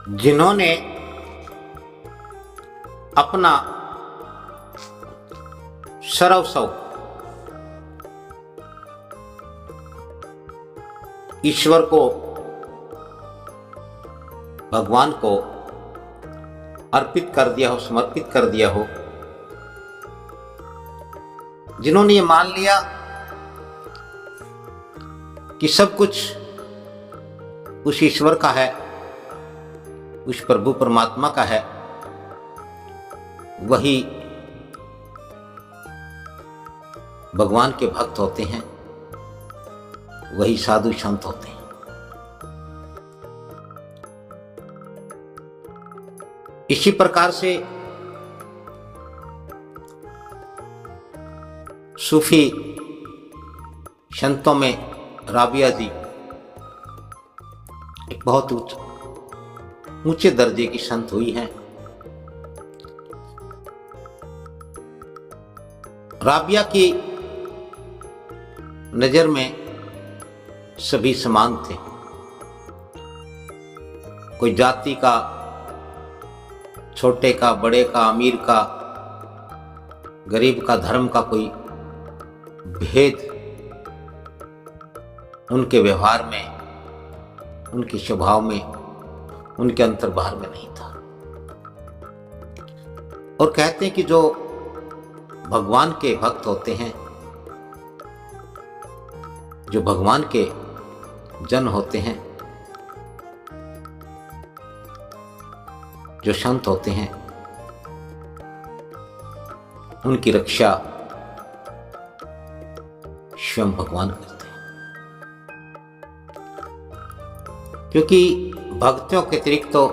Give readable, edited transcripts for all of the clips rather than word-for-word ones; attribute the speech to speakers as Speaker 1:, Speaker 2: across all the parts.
Speaker 1: जिन्होंने अपना सर्वस्व ईश्वर को, भगवान को अर्पित कर दिया हो, समर्पित कर दिया हो, जिन्होंने ये मान लिया कि सब कुछ उस ईश्वर का है, उस प्रभु परमात्मा का है, वही भगवान के भक्त होते हैं, वही साधु संत होते हैं। इसी प्रकार से सूफी संतों में राबिया जी एक बहुत ऊंचे दर्जे की संत हुई हैं। राबिया की नजर में सभी समान थे। कोई जाति का, छोटे का, बड़े का, अमीर का, गरीब का, धर्म का कोई भेद उनके व्यवहार में, उनके स्वभाव में, उनके अंतर्भाव में नहीं था। और कहते हैं कि जो भगवान के भक्त होते हैं, जो भगवान के जन होते हैं, जो संत होते हैं, उनकी रक्षा स्वयं भगवान करते हैं। क्योंकि भक्तों के अतिरिक्त तो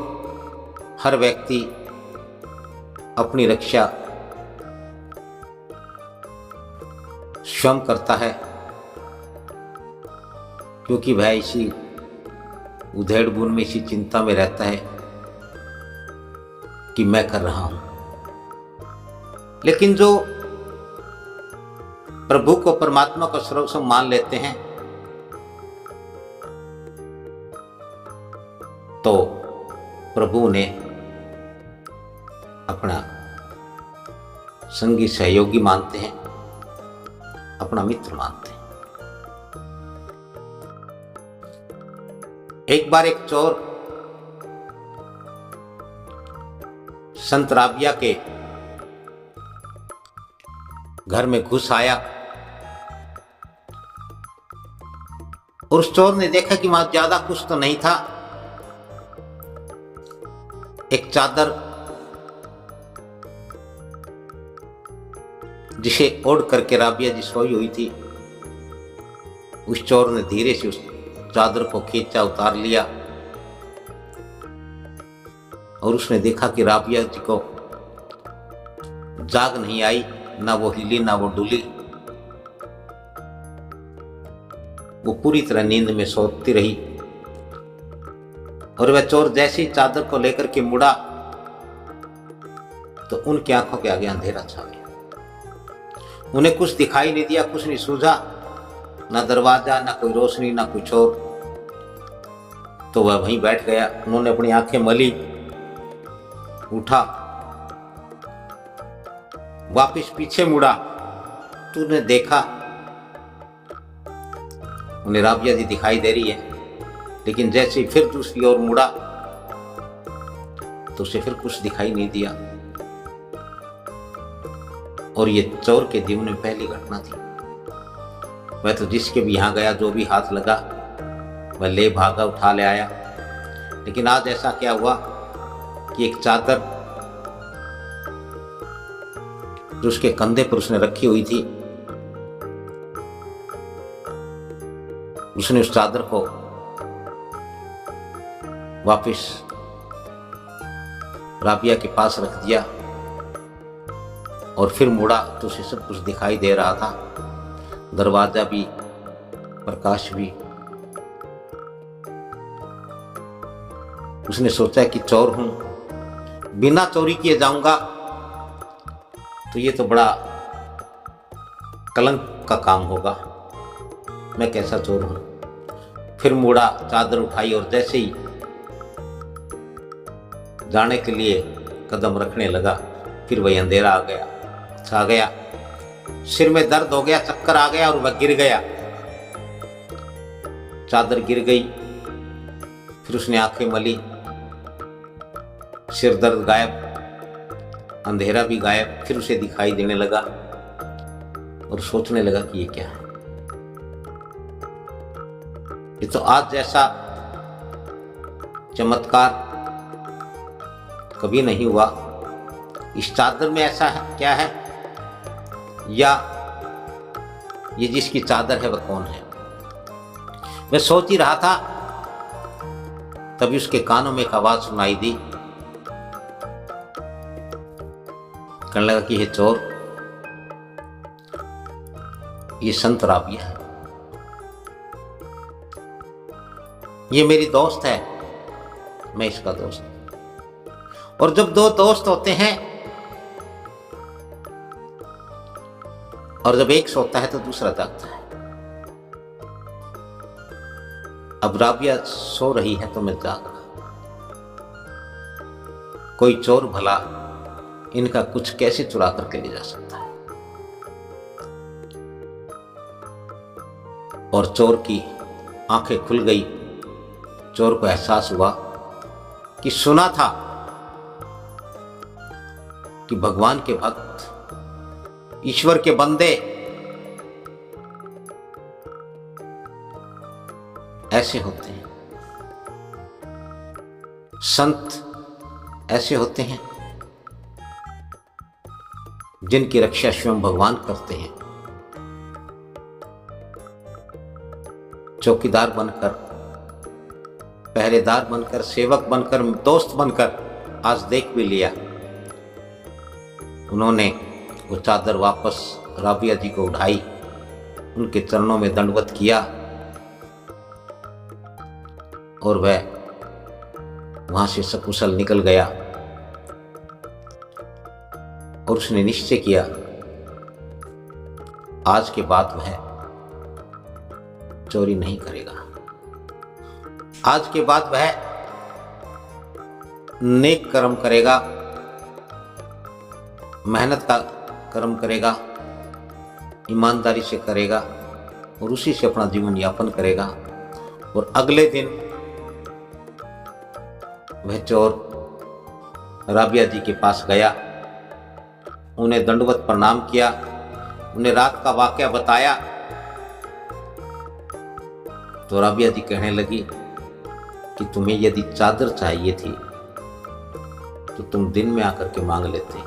Speaker 1: हर व्यक्ति अपनी रक्षा स्वयं करता है, क्योंकि वह इसी उधेड़ बुन में, इसी चिंता में रहता है कि मैं कर रहा हूं। लेकिन जो प्रभु को, परमात्मा को सर्वस्व मान लेते हैं, तो प्रभु ने अपना संगी सहयोगी मानते हैं, अपना मित्र मानते हैं। एक बार एक चोर संत राबिया के घर में घुस आया और उस चोर ने देखा कि वहां ज्यादा कुछ तो नहीं था। एक चादर जिसे ओढ़ करके राबिया जी सोई हुई थी, उस चोर ने धीरे से उस चादर को खींचा, उतार लिया और उसने देखा कि राबिया जी को जाग नहीं आई, ना वो हिली ना वो डुली, वो पूरी तरह नींद में सोती रही। और वह चोर जैसे ही चादर को लेकर के मुड़ा तो उनकी आंखों के आगे अंधेरा छा गया। उन्हें कुछ दिखाई नहीं दिया, कुछ नहीं सूझा, ना दरवाजा, ना कोई रोशनी, ना कुछ और। तो वह वहीं बैठ गया। उन्होंने अपनी आंखें मली, उठा, वापिस पीछे मुड़ा तो उन्हें देखा, उन्हें राबिया जी दिखाई दे रही है। लेकिन जैसे ही फिर दूसरी ओर मुड़ा तो उसे फिर कुछ दिखाई नहीं दिया। और ये चोर के जीवन में पहली घटना थी। वह तो जिसके भी यहां गया, जो भी हाथ लगा, वह ले भागा, उठा ले आया। लेकिन आज ऐसा क्या हुआ कि एक चादर जो उसके कंधे पर उसने रखी हुई थी, उसने उस चादर को वापिस राबिया के पास रख दिया और फिर मुड़ा तो उसे सब कुछ दिखाई दे रहा था, दरवाजा भी, प्रकाश भी। उसने सोचा कि चोर हूं, बिना चोरी किए जाऊंगा तो ये तो बड़ा कलंक का काम होगा, मैं कैसा चोर हूं। फिर मुड़ा, चादर उठाई और जैसे ही जाने के लिए कदम रखने लगा, फिर वही अंधेरा आ गया, छा गया। सिर में दर्द हो गया, चक्कर आ गया और वह गिर गया। चादर गिर गई, फिर उसने आंखें मली, सिर दर्द गायब, अंधेरा भी गायब। फिर उसे दिखाई देने लगा और सोचने लगा कि ये क्या है। ये तो आज जैसा चमत्कार कभी नहीं हुआ। इस चादर में ऐसा है क्या है, या ये जिसकी चादर है वह कौन है। मैं सोच ही रहा था, तभी उसके कानों में एक आवाज सुनाई दी। कहने लगा कि ये चोर, ये संत राबिया है, ये मेरी दोस्त है, मैं इसका दोस्त हूं। और जब दो दोस्त होते हैं और जब एक सोता है तो दूसरा जागता है। अब राबिया सो रही है तो मैं जाग रहा। कोई चोर भला इनका कुछ कैसे चुरा करके ले जा सकता है। और चोर की आंखें खुल गई। चोर को एहसास हुआ कि सुना था कि भगवान के भक्त, ईश्वर के बंदे ऐसे होते हैं, संत ऐसे होते हैं जिनकी रक्षा स्वयं भगवान करते हैं। चौकीदार बनकर, पहरेदार बनकर, सेवक बनकर, दोस्त बनकर आज देख भी लिया। उन्होंने वो चादर वापस राबिया जी को उठाई, उनके चरणों में दंडवत किया और वह वहां से सकुशल निकल गया। और उसने निश्चय किया आज के बाद वह चोरी नहीं करेगा। आज के बाद वह नेक कर्म करेगा, मेहनत का कर्म करेगा, ईमानदारी से करेगा और उसी से अपना जीवन यापन करेगा। और अगले दिन वह चोर राबिया जी के पास गया, उन्हें दंडवत प्रणाम किया, उन्हें रात का वाकया बताया। तो राबिया जी कहने लगी कि तुम्हें यदि चादर चाहिए थी तो तुम दिन में आकर के मांग लेते,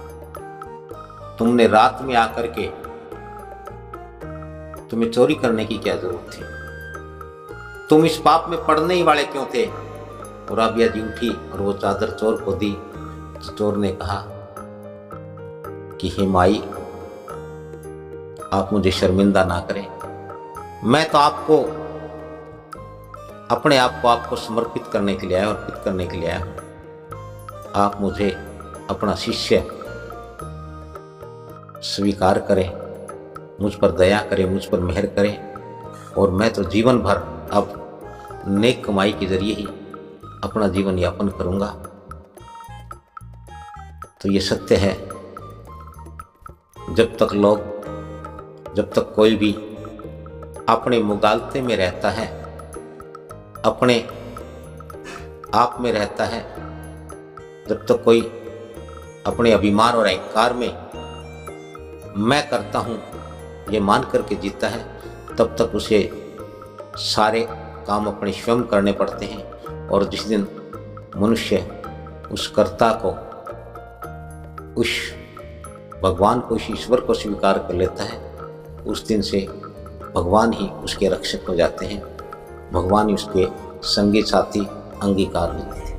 Speaker 1: तुमने रात में आकर के, तुम्हें चोरी करने की क्या जरूरत थी, तुम इस पाप में पड़ने ही वाले क्यों थे। और राबिया जी उठी और वो चादर चोर को दी। तो चोर ने कहा कि हे माई, आप मुझे शर्मिंदा ना करें, मैं तो आपको अपने आप को आपको समर्पित करने के लिए आया, अर्पित करने के लिए आया हूं। आप मुझे अपना शिष्य स्वीकार करें, मुझ पर दया करें, मुझ पर मेहर करें और मैं तो जीवन भर अब नेक कमाई के जरिए ही अपना जीवन यापन करूंगा। तो ये सत्य है, जब तक कोई भी अपने मुगालते में रहता है, अपने आप में रहता है, जब तक कोई अपने अभिमान और अहंकार में मैं करता हूं ये मान करके जीता है, तब तक उसे सारे काम अपने स्वयं करने पड़ते हैं। और जिस दिन मनुष्य उस कर्ता को, उस भगवान को, उस ईश्वर को स्वीकार कर लेता है, उस दिन से भगवान ही उसके रक्षक हो जाते हैं, भगवान ही उसके संगी साथी अंगीकार होते हैं।